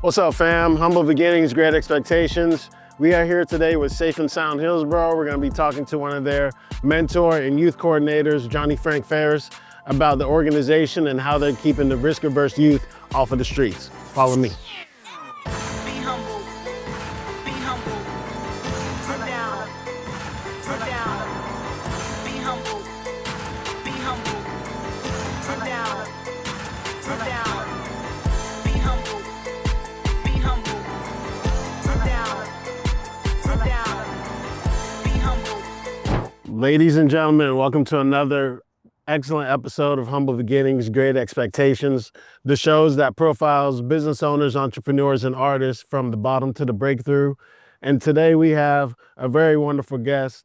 What's up, fam? Humble beginnings, great expectations. We are here today with Safe and Sound Hillsborough. We're going to be talking to one of their mentor and youth coordinators, Johnny Frank Farris, about the organization and how they're keeping the risk-averse youth off of the streets. Follow me. Be humble. Be humble. Sit down. Sit down. Be humble. Be humble. Sit down. Sit down. Be humble. Be humble. Sit down. Sit down. Be humble. Ladies and gentlemen, welcome to another excellent episode of Humble Beginnings, Great Expectations, the shows that profiles business owners, entrepreneurs, and artists from the bottom to the breakthrough. And today we have a very wonderful guest.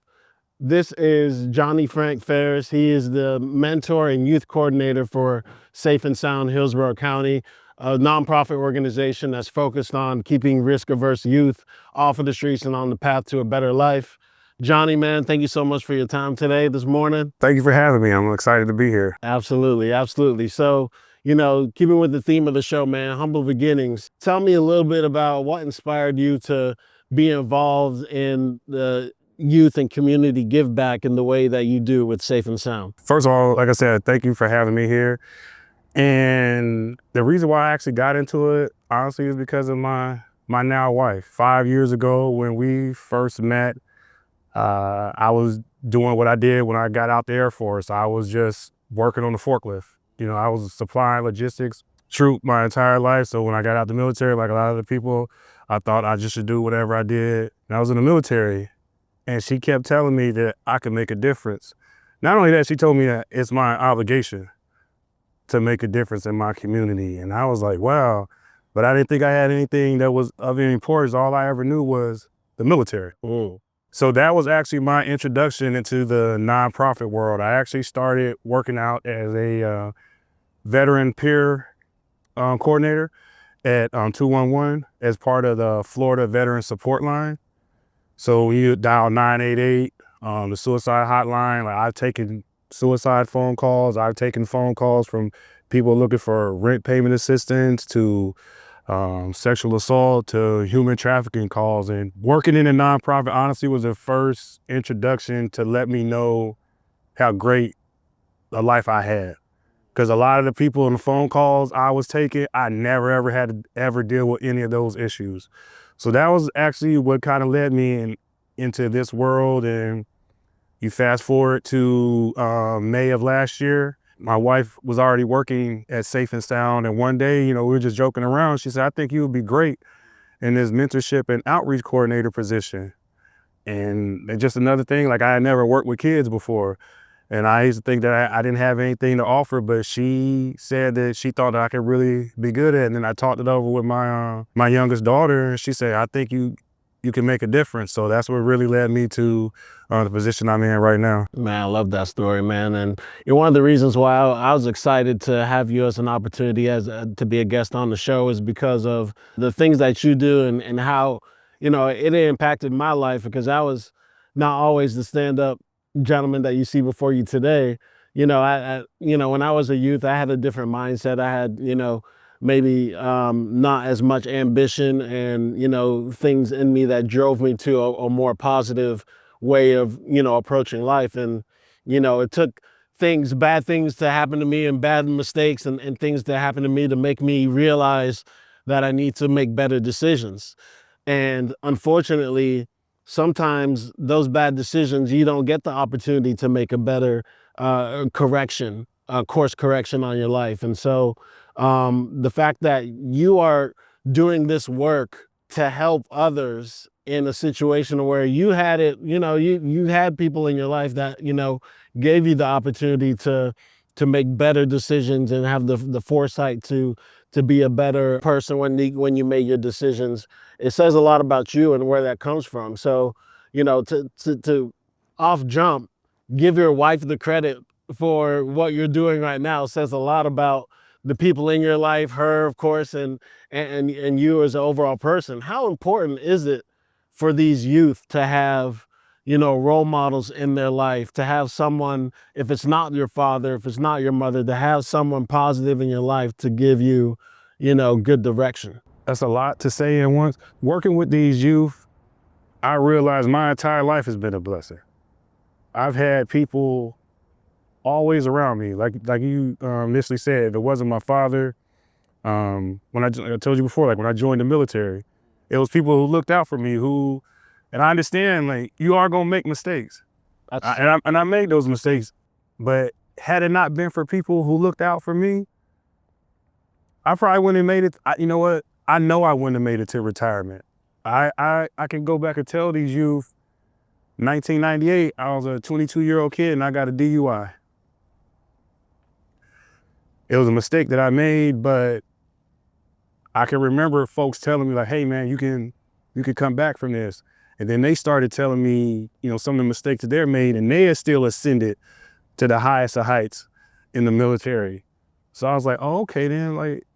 This is Johnny Frank Farris. He is the mentor and youth coordinator for Safe and Sound Hillsborough County, a nonprofit organization that's focused on keeping risk-averse youth off of the streets and on the path to a better life. Johnny, man, thank you so much for your time today, this morning. Thank you for having me. I'm excited to be here. Absolutely, absolutely. So, keeping with the theme of the show, man, Humble Beginnings. Tell me a little bit about what inspired you to be involved in the youth and community give back in the way that you do with Safe and Sound. First of all, like I said, thank you for having me here. And the reason why I actually got into it, honestly, is because of my now wife. 5 years ago, when we first met, I was doing what I did when I got out the Air Force. I was just working on the forklift. I was supplying logistics troop my entire life. So when I got out the military, like a lot of the people, I thought I just should do whatever I did. And I was in the military, and she kept telling me that I could make a difference. Not only that, she told me that it's my obligation to make a difference in my community. And I was like, wow, but I didn't think I had anything that was of any importance. All I ever knew was the military. So that was actually my introduction into the nonprofit world. I actually started working out as a veteran peer coordinator at 211 as part of the Florida Veteran Support Line. So when you dial 988, the suicide hotline, like I've taken suicide phone calls. I've taken phone calls from people looking for rent payment assistance to sexual assault to human trafficking calls. And working in a nonprofit honestly was the first introduction to let me know how great a life I had. Because a lot of the people on the phone calls I was taking, I never ever had to ever deal with any of those issues. So that was actually what kind of led me into this world. And you fast forward to May of last year, my wife was already working at Safe and Sound, and one day, we were just joking around. She said, I think you would be great in this mentorship and outreach coordinator position. And just another thing, like I had never worked with kids before. And I used to think that I didn't have anything to offer, but she said that she thought that I could really be good at it. And then I talked it over with my youngest daughter, and she said, I think you can make a difference. So that's what really led me to the position I'm in right now. Man, I love that story, man. And one of the reasons why I was excited to have you as an opportunity to be a guest on the show is because of the things that you do and how, it impacted my life, because I was not always the stand-up gentleman that you see before you today. When I was a youth, I had a different mindset. I had, maybe not as much ambition and, things in me that drove me to a more positive way of, approaching life. And, it took bad things to happen to me and bad mistakes and things that happened to me to make me realize that I need to make better decisions. And unfortunately, sometimes those bad decisions, you don't get the opportunity to make a better course correction on your life. And so the fact that you are doing this work to help others in a situation where you had it, you had people in your life that, gave you the opportunity to make better decisions and have the foresight to be a better person when you made your decisions. It says a lot about you and where that comes from. So, to off jump, give your wife the credit for what you're doing right now says a lot about the people in your life, her, of course, and you as an overall person. How important is it for these youth to have, role models in their life, to have someone, if it's not your father, if it's not your mother, to have someone positive in your life to give you, good direction? That's a lot to say at once. Working with these youth, I realized my entire life has been a blessing. I've had people always around me. Like you initially said, if it wasn't my father, when I told you before, like when I joined the military, it was people who looked out for me and I understand, like, you are gonna make mistakes. I made those mistakes, but had it not been for people who looked out for me, I probably wouldn't have made it. You know what? I know I wouldn't have made it to retirement. I can go back and tell these youth, 1998, I was a 22-year-old kid and I got a DUI. It was a mistake that I made, but I can remember folks telling me like, hey man, you can come back from this. And then they started telling me, some of the mistakes that they're made, and they are still ascended to the highest of heights in the military. So I was like, oh, okay then, like,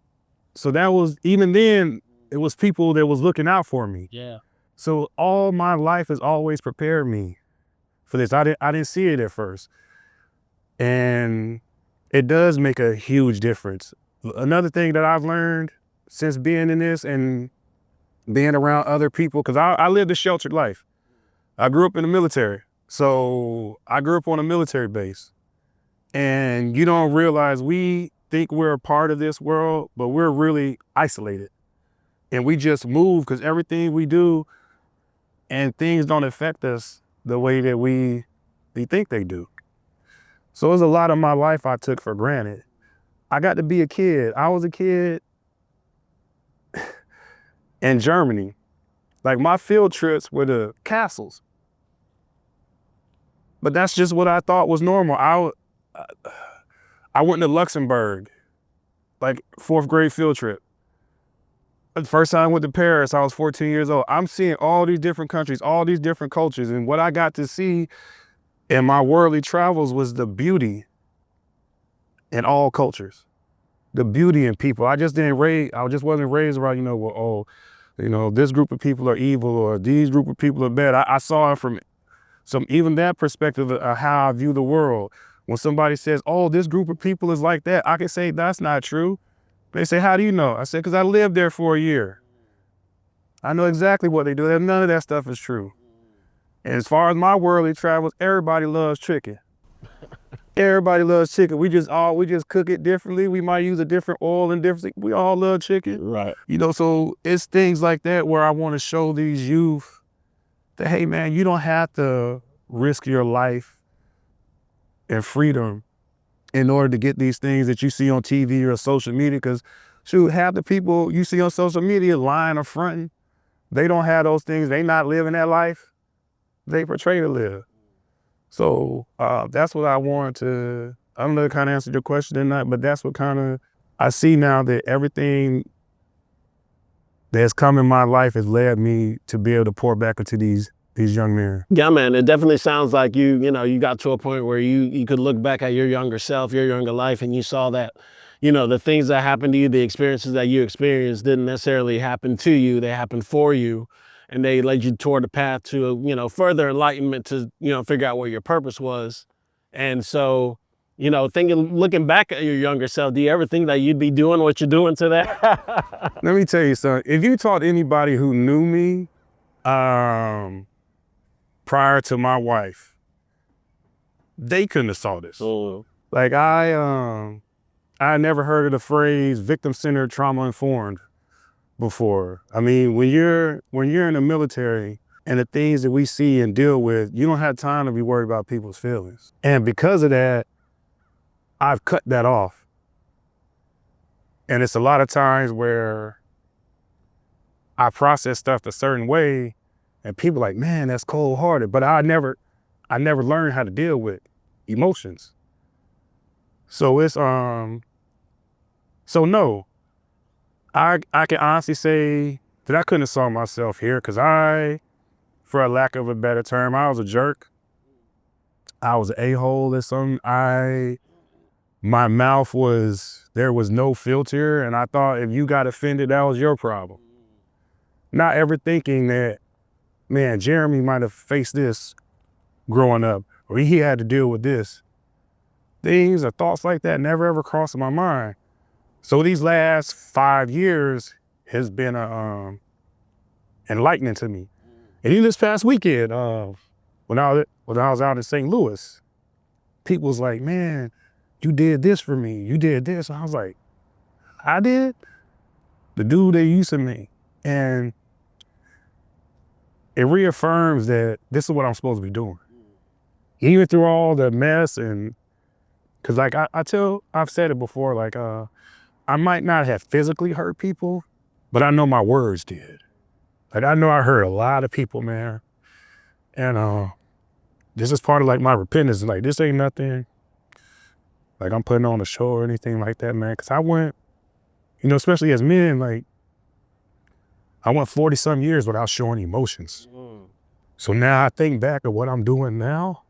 so that was, even then, it was people that was looking out for me. Yeah. So all my life has always prepared me for this. I didn't see it at first. And it does make a huge difference. Another thing that I've learned since being in this and being around other people, because I lived a sheltered life. I grew up in the military. So I grew up on a military base. And you don't realize we think we're a part of this world, but we're really isolated. And we just move because everything we do and things don't affect us the way that we think they do. So there's a lot of my life I took for granted. I got to be a kid. I was a kid in Germany. Like, my field trips were to castles. But that's just what I thought was normal. I went to Luxembourg, like 4th grade field trip. The first time I went to Paris, I was 14 years old. I'm seeing all these different countries, all these different cultures. And what I got to see in my worldly travels was the beauty in all cultures, the beauty in people. I just wasn't raised around, this group of people are evil or these group of people are bad. I saw it from even that perspective of how I view the world. When somebody says, oh, this group of people is like that, I can say that's not true. They say, how do you know? I said, because I lived there for a year. I know exactly what they do. None of that stuff is true. And as far as my worldly travels, everybody loves chicken. Everybody loves chicken. We just cook it differently. We might use a different oil and different. We all love chicken. Right. So it's things like that where I want to show these youth that, hey man, you don't have to risk your life and freedom in order to get these things that you see on TV or social media. Because shoot, half the people you see on social media lying or fronting, they don't have those things. They not living that life they portray to live. So that's what I wanted to, I don't know if it kind of answered your question or not, but that's what kind of, I see now that everything that's come in my life has led me to be able to pour back into these young men. Yeah, man, it definitely sounds like you got to a point where you could look back at your younger self, your younger life, and you saw that, the things that happened to you, the experiences that you experienced didn't necessarily happen to you, they happened for you. And they led you toward the path to, further enlightenment to, figure out what your purpose was. And so, looking back at your younger self, do you ever think that you'd be doing what you're doing today? Let me tell you something. If you taught anybody who knew me prior to my wife, they couldn't have saw this. Oh. Like I never heard of the phrase victim-centered, trauma-informed before. I mean, when you're in the military and the things that we see and deal with, you don't have time to be worried about people's feelings. And because of that, I've cut that off. And it's a lot of times where I process stuff a certain way and people are like, man, that's cold-hearted. But I never learned how to deal with emotions. So it's, so no. I can honestly say that I couldn't have saw myself here because for a lack of a better term, I was a jerk. I was an a-hole or something. My mouth there was no filter, and I thought if you got offended, that was your problem. Not ever thinking that, man, Jeremy might have faced this growing up, or he had to deal with this. Things or thoughts like that never ever crossed my mind. So these last 5 years has been enlightening to me. And even this past weekend, when I was out in St. Louis, people was like, man, you did this for me. You did this. And I was like, I did? The dude they used to me. And it reaffirms that this is what I'm supposed to be doing. Even through all the mess and, cause like I've said it before, like I might not have physically hurt people, but I know my words did. Like I know I hurt a lot of people, man. And this is part of like my repentance. Like this ain't nothing like I'm putting on a show or anything like that, man. Cause I went, you know, especially as men, like I went 40 some years without showing emotions. So now I think back of what I'm doing now.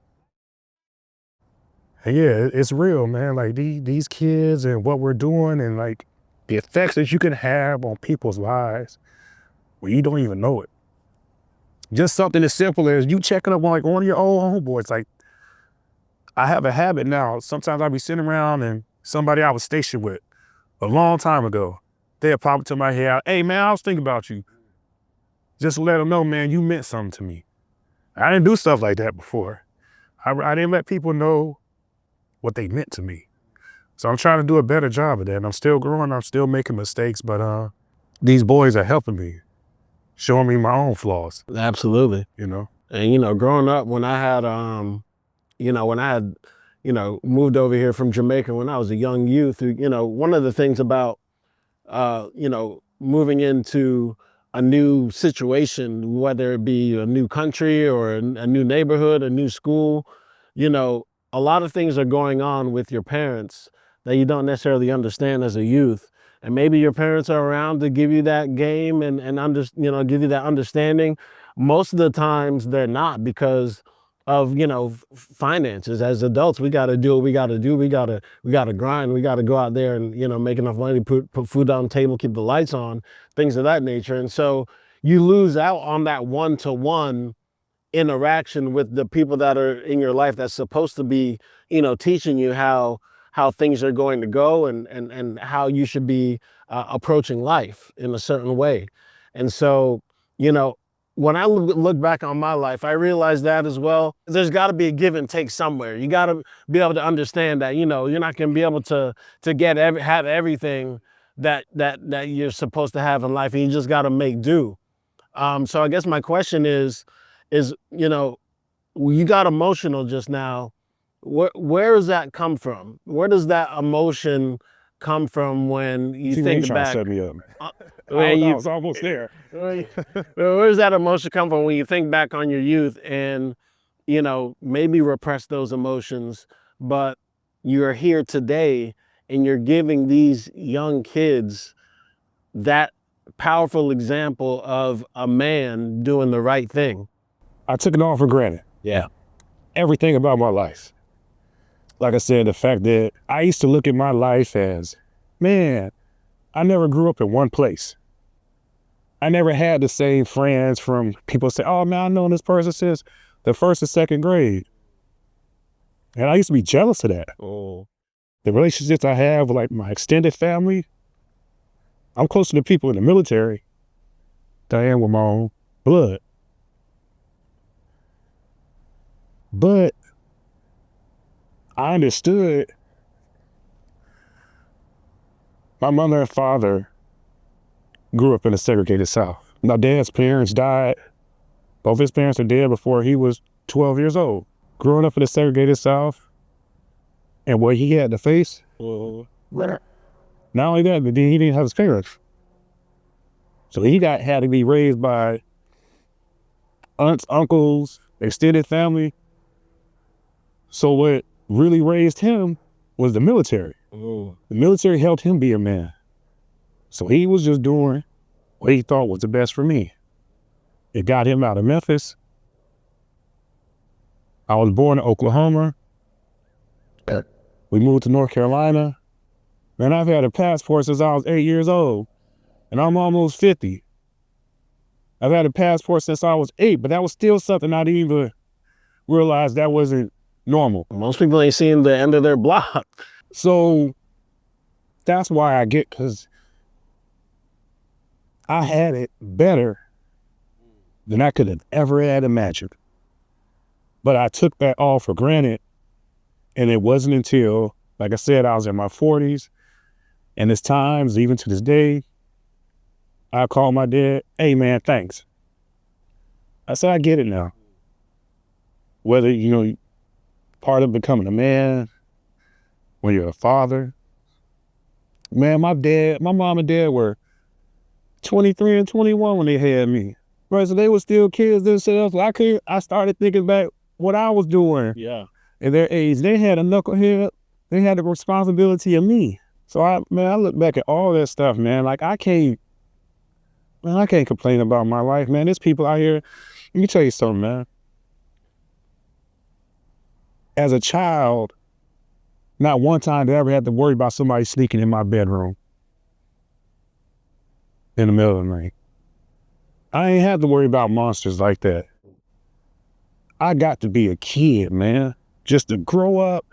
And yeah, it's real, man. Like these kids and what we're doing and like the effects that you can have on people's lives where you don't even know it. Just something as simple as you checking up on like one of your old homeboys. Like I have a habit now. Sometimes I'll be sitting around and somebody I was stationed with a long time ago, they'll pop into my head, hey man, I was thinking about you. Just let them know, man, you meant something to me. I didn't do stuff like that before. I didn't let people know what they meant to me. So I'm trying to do a better job of that. And I'm still growing, I'm still making mistakes, but these boys are helping me, showing me my own flaws. Absolutely. You know? And, you know, growing up when I had, moved over here from Jamaica when I was a young youth, you know, one of the things about, moving into a new situation, whether it be a new country or a new neighborhood, a new school, you know, a lot of things are going on with your parents that you don't necessarily understand as a youth. And maybe your parents are around to give you that game and give you that understanding. Most of the times they're not because of, finances. As adults, we got to do what we got to do. We got to grind. We got to go out there and, make enough money, put food on the table, keep the lights on, things of that nature. And so you lose out on that one-to-one interaction with the people that are in your life that's supposed to be, teaching you how things are going to go and how you should be approaching life in a certain way. And so, when I look back on my life, I realized that as well. There's got to be a give and take somewhere. You got to be able to understand that, you're not going to be able to have everything that you're supposed to have in life, and you just got to make do. So I guess my question is, you got emotional just now. Where does that come from? Where does that emotion come from when you think back? Set me up. I was almost there. Where does that emotion come from when you think back on your youth and, maybe repress those emotions, but you're here today and you're giving these young kids that powerful example of a man doing the right thing? I took it all for granted. Yeah. Everything about my life. Like I said, the fact that I used to look at my life as, man, I never grew up in one place. I never had the same friends from people say, oh man, I've known this person since the first and second grade. And I used to be jealous of that. Oh. The relationships I have with like my extended family, I'm closer to people in the military than I am with my own blood. But I understood my mother and father grew up in a segregated South. My dad's parents died. Both his parents are dead before he was 12 years old. Growing up in a segregated South and what he had to face. Not only that, but then he didn't have his parents. So he had to be raised by aunts, uncles, extended family. So what really raised him was the military. The military helped him be a man. So he was just doing what he thought was the best for me. It got him out of Memphis. I was born in Oklahoma. We moved to North Carolina. Man, I've had a passport since I was 8 years old, and I'm almost 50. I've had a passport since I was 8, but that was still something I didn't even realize that wasn't normal. Most people ain't seen the end of their block. So that's why I get, because I had it better than I could have ever had imagined. But I took that all for granted. And it wasn't until, like I said, I was in my 40s. And there's times, even to this day, I call my dad, hey man, thanks. I said, I get it now. Whether, part of becoming a man, when you're a father. Man, my mom and dad were 23 and 21 when they had me. Right, so they were still kids themselves. I started thinking back what I was doing. Yeah. At their age. They had a knucklehead. They had the responsibility of me. So I look back at all that stuff, man. Like I can't complain about my life, man. There's people out here. Let me tell you something, man. As a child, not one time did I ever have to worry about somebody sneaking in my bedroom in the middle of the night. I ain't had to worry about monsters like that. I got to be a kid, man. Just to grow up,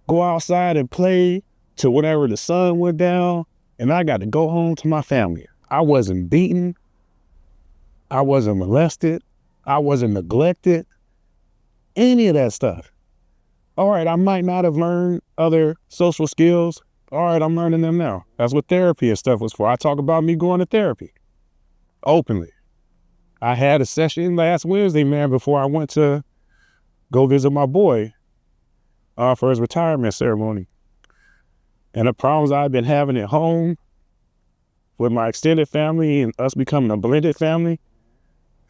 go outside and play till whenever the sun went down, and I got to go home to my family. I wasn't beaten. I wasn't molested. I wasn't neglected. Any of that stuff. All right, I might not have learned other social skills. All right, I'm learning them now. That's what therapy and stuff was for. I talk about me going to therapy openly. I had a session last Wednesday, man, before I went to go visit my boy for his retirement ceremony. And the problems I've been having at home with my extended family and us becoming a blended family,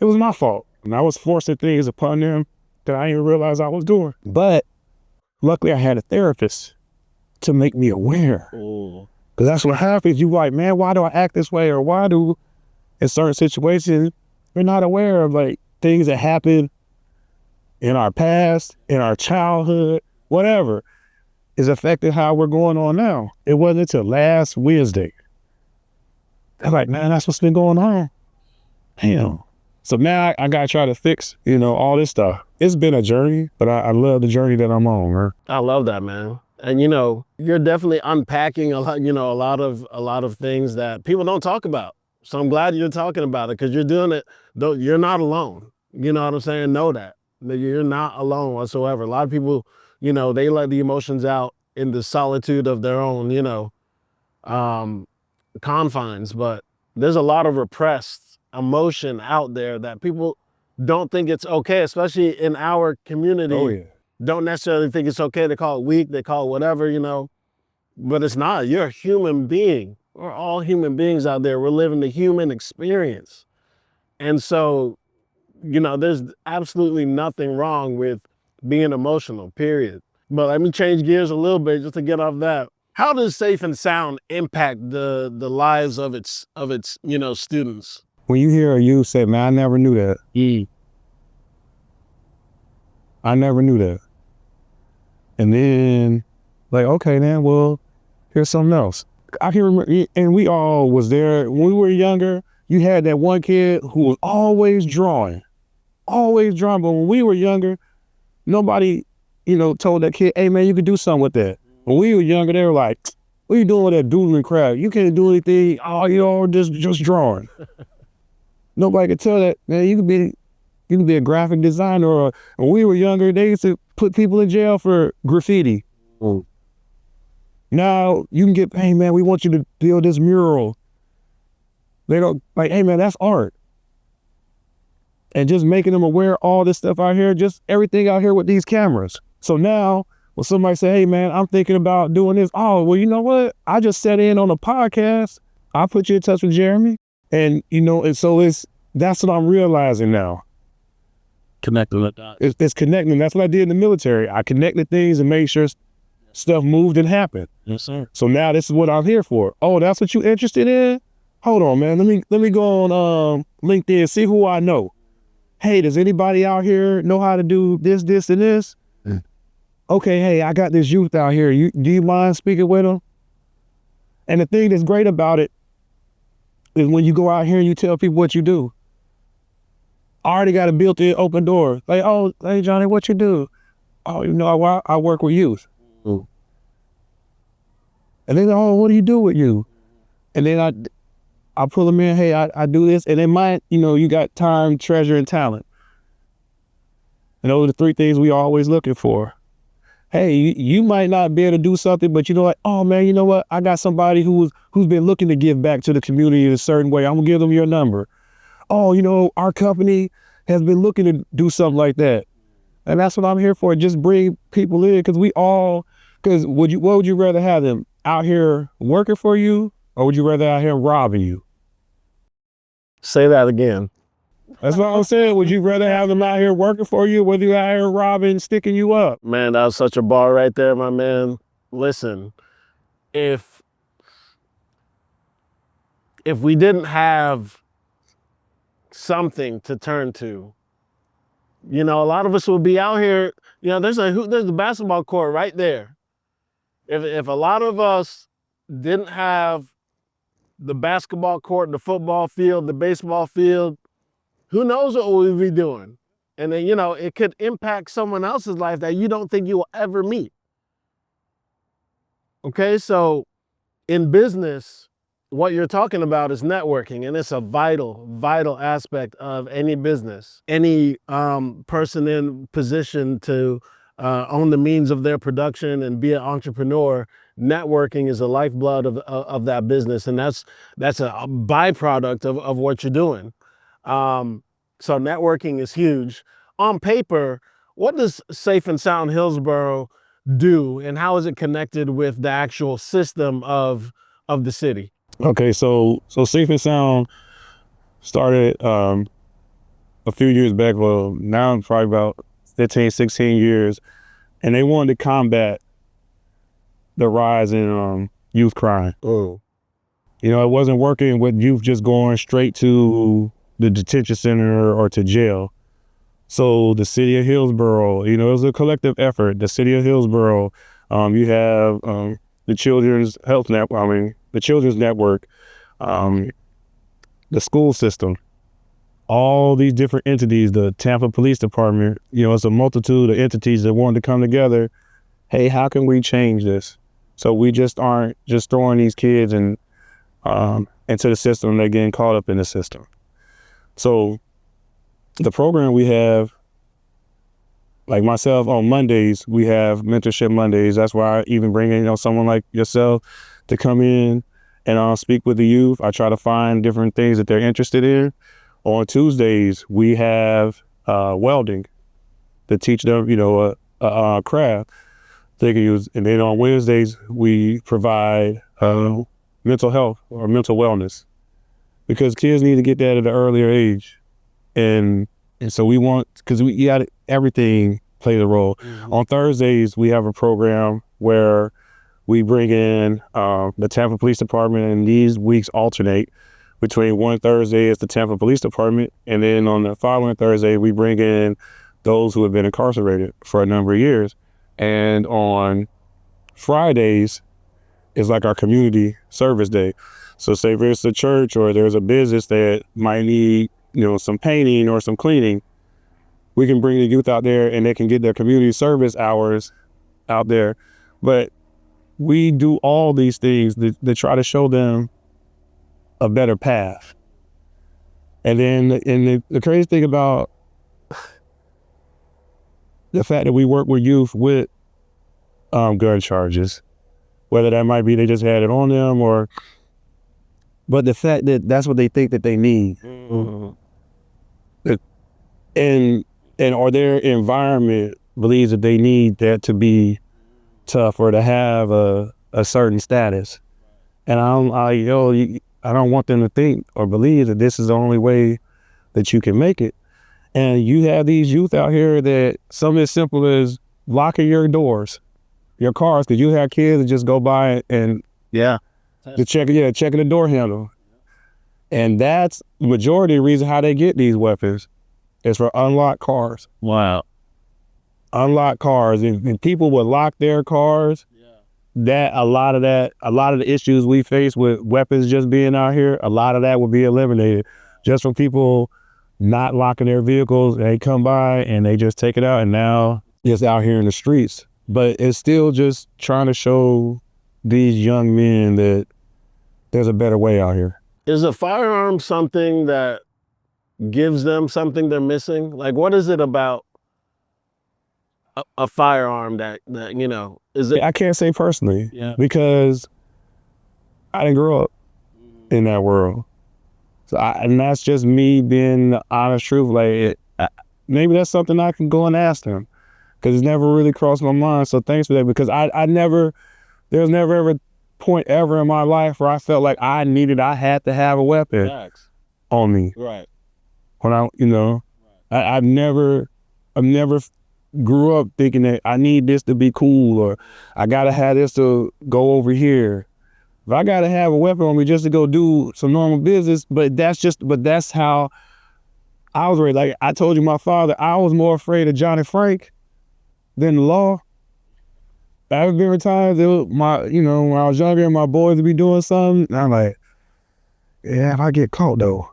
it was my fault. And I was forcing things upon them that I didn't realize I was doing. But luckily I had a therapist to make me aware. Because that's what happens. You like, man, why do I act this way? Or why do, in certain situations, we're not aware of like things that happen in our past, in our childhood, whatever, is affecting how we're going on now. It wasn't until last Wednesday. They're like, man, that's what's been going on. Damn. So now I gotta try to fix, all this stuff. It's been a journey, but I love the journey that I'm on, man. I love that, man. And you're definitely unpacking a lot, a lot of things that people don't talk about. So I'm glad you're talking about it because you're doing it. Though you're not alone. You know what I'm saying? Know that you're not alone whatsoever. A lot of people, they let the emotions out in the solitude of their own, confines. But there's a lot of repressed emotion out there that people don't think it's okay, especially in our community. Oh, yeah. Don't necessarily think it's okay to call it weak. They call it whatever, but it's not. You're a human being. We're all human beings out there. We're living the human experience. And so, there's absolutely nothing wrong with being emotional, period. But let me change gears a little bit just to get off that. How does Safe and Sound impact the lives of its students? When you hear a youth say, man, I never knew that. I never knew that. And then, like, okay, then, well, here's something else. I can remember, and we all was there when we were younger. You had that one kid who was always drawing. But when we were younger, nobody, told that kid, hey man, you could do something with that. When we were younger, they were like, what are you doing with that doodling crap? You can't do anything. Oh, just drawing. Nobody could tell that, man, you could be a graphic designer. Or when we were younger, they used to put people in jail for graffiti. Now you can get, hey man, we want you to build this mural. They don't, like, hey man, that's art. And just making them aware of all this stuff out here, just everything out here with these cameras. So now when somebody say, hey man, I'm thinking about doing this. Oh, well, you know what? I just sat in on a podcast. I'll put you in touch with Jeremy. And, and so that's what I'm realizing now. Connecting the dots. It's connecting. That's what I did in the military. I connected things and made sure stuff moved and happened. Yes, sir. So now this is what I'm here for. Oh, that's what you interested in? Hold on, man. Let me go on LinkedIn, see who I know. Hey, does anybody out here know how to do this, and this? Okay, hey, I got this youth out here. Do you mind speaking with them? And the thing that's great about it is when you go out here and you tell people what you do. I already got a built-in open door. Like, oh, hey, Johnny, what you do? Oh, I work with youth. And they go, oh, what do you do with you? And then I pull them in. Hey, I do this, and they might, you got time, treasure, and talent. And those are the three things we always looking for. Hey, you might not be able to do something, but like, oh man, you know what? I got somebody who's been looking to give back to the community in a certain way. I'm gonna give them your number. Oh, our company has been looking to do something like that. And that's what I'm here for. Just bring people in, because what would you rather have them out here working for you, or would you rather out here robbing you? Say that again. That's what I'm saying. Would you rather have them out here working for you, or whether you out here robbing, sticking you up? Man, that was such a bar right there, my man. Listen, if we didn't have something to turn to, a lot of us would be out here. There's a basketball court right there. If a lot of us didn't have the basketball court, the football field, the baseball field, who knows what we'd be doing? And then, it could impact someone else's life that you don't think you will ever meet. Okay, so in business, what you're talking about is networking, and it's a vital, vital aspect of any business. Any person in position to own the means of their production and be an entrepreneur, networking is the lifeblood of that business, and that's a byproduct of what you're doing. So networking is huge. On paper, what does Safe and Sound Hillsborough do, and how is it connected with the actual system of the city? Okay, so Safe and Sound started a few years back. Well, now probably about 15, 16 years, and they wanted to combat the rise in youth crime. Oh. It wasn't working with youth just going straight to the detention center or to jail. So the city of Hillsborough, it was a collective effort. The city of Hillsborough, you have the Children's Health Network, the Children's Network, the school system, all these different entities, the Tampa Police Department, it's a multitude of entities that wanted to come together. Hey, how can we change this? So we just aren't just throwing these kids into the system and they're getting caught up in the system. So the program we have, like myself, on Mondays, we have Mentorship Mondays. That's why I even bring in, someone like yourself to come in and speak with the youth. I try to find different things that they're interested in. On Tuesdays, we have welding to teach them, a craft they can use. And then on Wednesdays, we provide mental health or mental wellness, because kids need to get that at an earlier age. And so we want, because we got everything plays a role. Mm-hmm. On Thursdays, we have a program where we bring in the Tampa Police Department, and these weeks alternate between one Thursday is the Tampa Police Department, and then on the following Thursday, we bring in those who have been incarcerated for a number of years. And on Fridays is like our community service day. So say if it's a church or there's a business that might need, some painting or some cleaning, we can bring the youth out there and they can get their community service hours out there. But we do all these things to try to show them a better path. And then the crazy thing about the fact that we work with youth with gun charges, whether that might be they just had it on them, but the fact that that's what they think that they need. Mm-hmm. Or their environment believes that they need that to be tough or to have a certain status. And I don't want them to think or believe that this is the only way that you can make it. And you have these youth out here that something as simple as locking your doors, your cars, because you have kids that just go by and checking the door handle. And that's the majority of the reason how they get these weapons is for unlocked cars. Wow. Unlocked cars. If people would lock their cars, a lot of the issues we face with weapons just being out here, a lot of that would be eliminated just from people not locking their vehicles. They come by and they just take it out, and now it's out here in the streets. But it's still just trying to show these young men that there's a better way out here. Is a firearm something that gives them something they're missing? Like, what is it about a firearm that is it? I can't say personally, Yeah. because I didn't grow up in that world. So and that's just me being the honest truth. Like, maybe that's something I can go and ask them, because it's never really crossed my mind. So thanks for that, because there was never ever point ever in my life where I felt like I had to have a weapon Facts. on me. Right. When I've never grew up thinking that I need this to be cool, or I gotta have this to go over here. If I gotta have a weapon on me just to go do some normal business, but that's how I was raised. Like I told you, my father, I was more afraid of Johnny Frank than the law. I've been times when I was younger and my boys would be doing something, and I'm like, yeah, if I get caught though,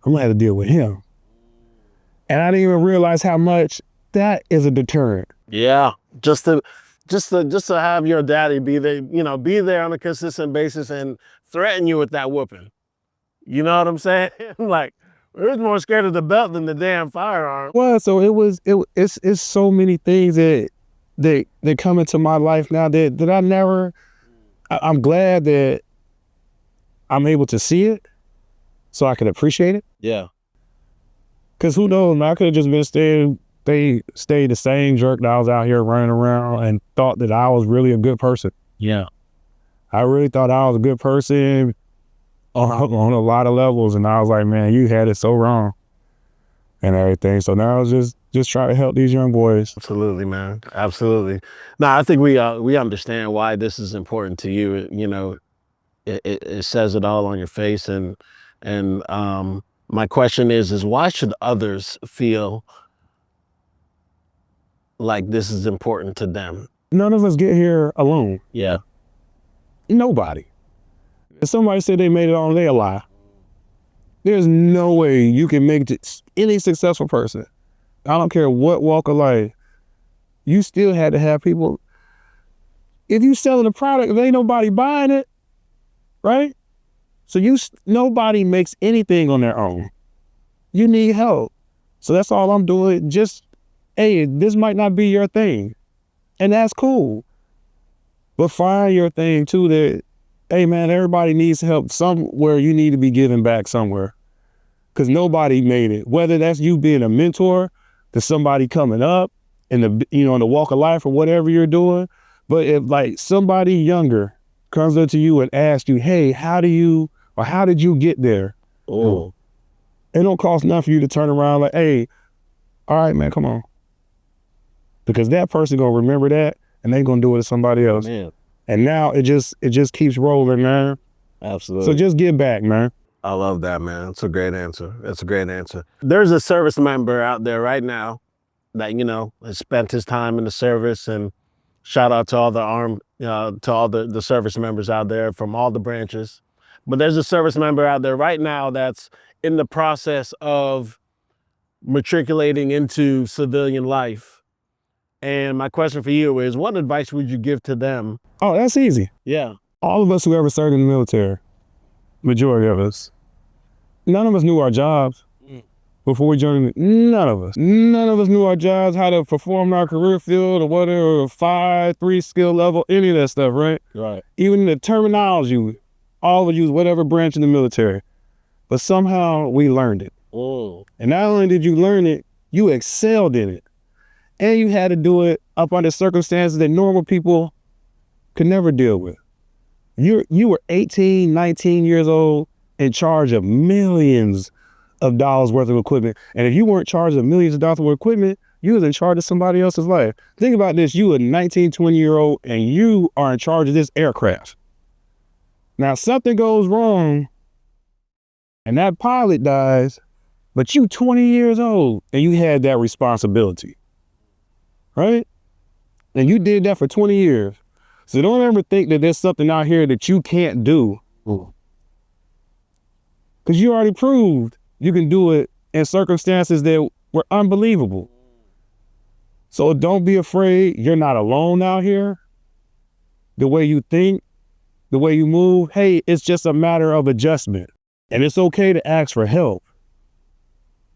I'm gonna have to deal with him. And I didn't even realize how much that is a deterrent. Yeah. Just to have your daddy be there, be there on a consistent basis and threaten you with that whooping. You know what I'm saying? Like, we're more scared of the belt than the damn firearm. Well, so it's so many things that come into my life now that I never. I'm glad that I'm able to see it, so I can appreciate it. Yeah. Cause who knows, man, I could have just been stayed the same jerk that I was out here running around and thought that I was really a good person. Yeah. I really thought I was a good person on a lot of levels, and I was like, man, you had it so wrong and everything. So now I was just trying to help these young boys. Absolutely, man. Absolutely. No, I think we understand why this is important to you. It says it all on your face, and my question is why should others feel like this is important to them? None of us get here alone. Yeah. Nobody. If somebody said they made it on, they a lie. There's no way you can make it. Any successful person, I don't care what walk of life, you still had to have people. If you selling a product, if ain't nobody buying it, right? So nobody makes anything on their own. You need help. So that's all I'm doing. Just, hey, this might not be your thing, and that's cool. But find your thing too. That, hey man, everybody needs help somewhere. You need to be giving back somewhere, because nobody made it. Whether that's you being a mentor to somebody coming up in the walk of life or whatever you're doing. But if like somebody younger comes up to you and asks you, hey, how did you get there? Oh. It don't cost nothing for you to turn around like, hey, all right, man, come on. Because that person gonna remember that and they gonna do it to somebody else. Man. And now it just keeps rolling, man. Absolutely. So just give back, man. I love that, man. It's a great answer. That's a great answer. There's a service member out there right now that, has spent his time in the service, and shout out to all the service members out there from all the branches. But there's a service member out there right now that's in the process of matriculating into civilian life. And my question for you is, what advice would you give to them? Oh, that's easy. Yeah. All of us who ever served in the military, majority of us, none of us knew our jobs before we joined. None of us knew our jobs, how to perform in our career field, or whatever, 5-3 skill level, any of that stuff, right? Right. Even the terminology, all of use whatever branch in the military. But somehow we learned it. Oh. And not only did you learn it, you excelled in it. And you had to do it up under circumstances that normal people could never deal with. You were 18, 19 years old, in charge of millions of dollars worth of equipment. And if you weren't charged of millions of dollars worth of equipment, you was in charge of somebody else's life. Think about this. You a 19, 20-year-old, and you are in charge of this aircraft. Now, something goes wrong, and that pilot dies, but you 20 years old, and you had that responsibility, right? And you did that for 20 years. So don't ever think that there's something out here that you can't do. Because you already proved you can do it in circumstances that were unbelievable. So don't be afraid. You're not alone out here. The way you think, the way you move, hey, it's just a matter of adjustment. And it's okay to ask for help.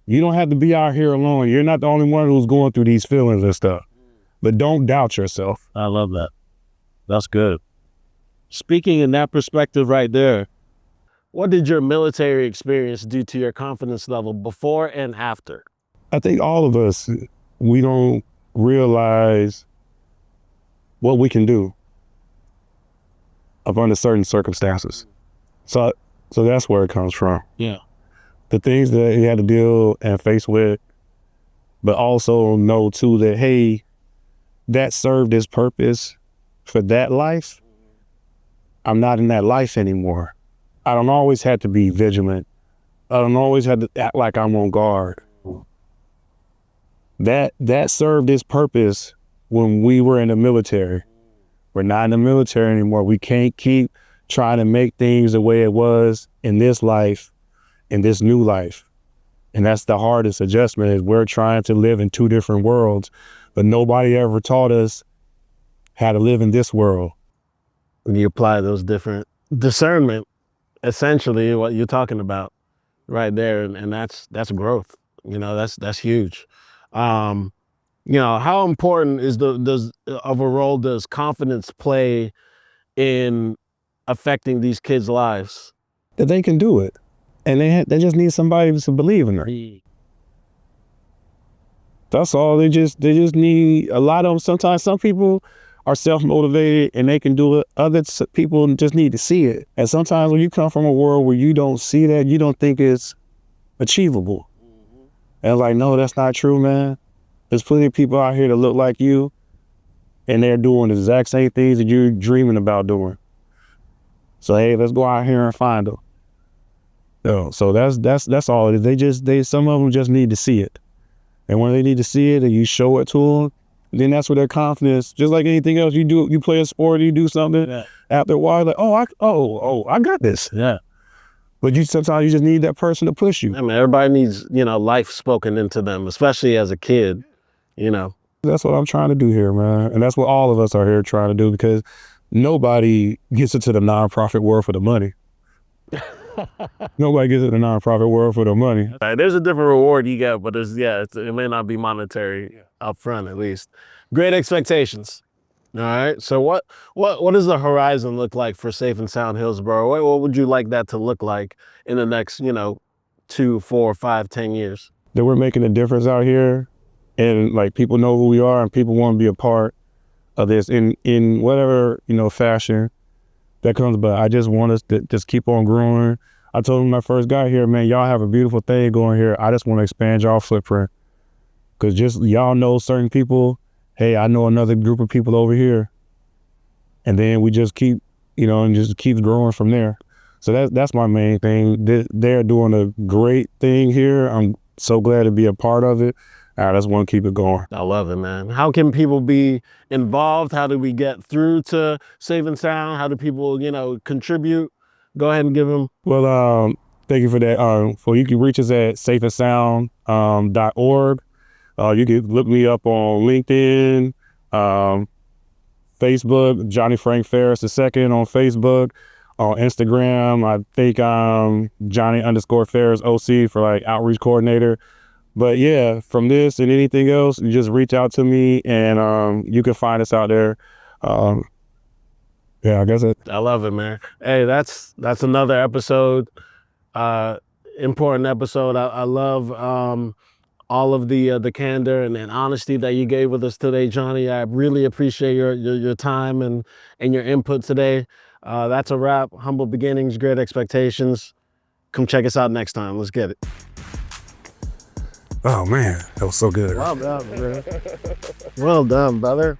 You don't have to be out here alone. You're not the only one who's going through these feelings and stuff. But don't doubt yourself. I love that. That's good. Speaking in that perspective right there, what did your military experience do to your confidence level before and after? I think all of us, we don't realize what we can do up under certain circumstances. So that's where it comes from. Yeah. The things that he had to deal and face with, but also know too that, hey, that served its purpose for that life. I'm not in that life anymore. I don't always have to be vigilant. I don't always have to act like I'm on guard. That served its purpose when we were in the military. We're not in the military anymore. We can't keep trying to make things the way it was in this life, in this new life. And that's the hardest adjustment, is we're trying to live in two different worlds, but nobody ever taught us how to live in this world. When you apply those different discernment, essentially what you're talking about right there, and that's growth. That's huge. How important is of a role does confidence play in affecting these kids' lives? That they can do it, and they just need somebody to believe in her. That's all. They just need a lot of them. Sometimes some people are self-motivated and they can do it. Other people just need to see it. And sometimes when you come from a world where you don't see that, you don't think it's achievable. And like, no, that's not true, man. There's plenty of people out here that look like you, and they're doing the exact same things that you're dreaming about doing. So hey, let's go out here and find them. So that's all it is. Some of them just need to see it. And when they need to see it and you show it to them, then that's where their confidence, just like anything else, you play a sport, you do something, after a while, like, I got this. Yeah. But sometimes you just need that person to push you. I mean, everybody needs, life spoken into them, especially as a kid, That's what I'm trying to do here, man. And that's what all of us are here trying to do, because nobody gets into the nonprofit world for the money. Nobody gets into the nonprofit world for the money. There's a different reward you get, but it may not be monetary up front, at least. Great expectations. All right. So what does the horizon look like for Safe and Sound Hillsborough? What would you like that to look like in the next, 2, 4, 5, 10 years? That we're making a difference out here, and like people know who we are, and people want to be a part of this in whatever, fashion that comes. But I just want us to just keep on growing. I told them when I first got here, man, y'all have a beautiful thing going here. I just want to expand y'all footprint, because just y'all know certain people. Hey, I know another group of people over here, and then we just keep, and just keeps growing from there. So that's my main thing. They're doing a great thing here. I'm so glad to be a part of it. I just want to keep it going. I love it, man. How can people be involved? How do we get through to Safe and Sound? How do people, contribute? Go ahead and give them. Well, thank you for that. You can reach us at safeandsound.org. You can look me up on LinkedIn, Facebook, Johnny Frank Farris II on Facebook. On Instagram, I think I'm Johnny_Farris OC for like outreach coordinator. But yeah, from this and anything else, you just reach out to me, and you can find us out there. Yeah, I guess it. I love it, man. Hey, that's another episode, important episode. I love all of the candor and honesty that you gave with us today, Johnny. I really appreciate your time and your input today. That's a wrap. Humble beginnings, great expectations. Come check us out next time. Let's get it. Oh man, that was so good. Well done, bro. Well done, brother.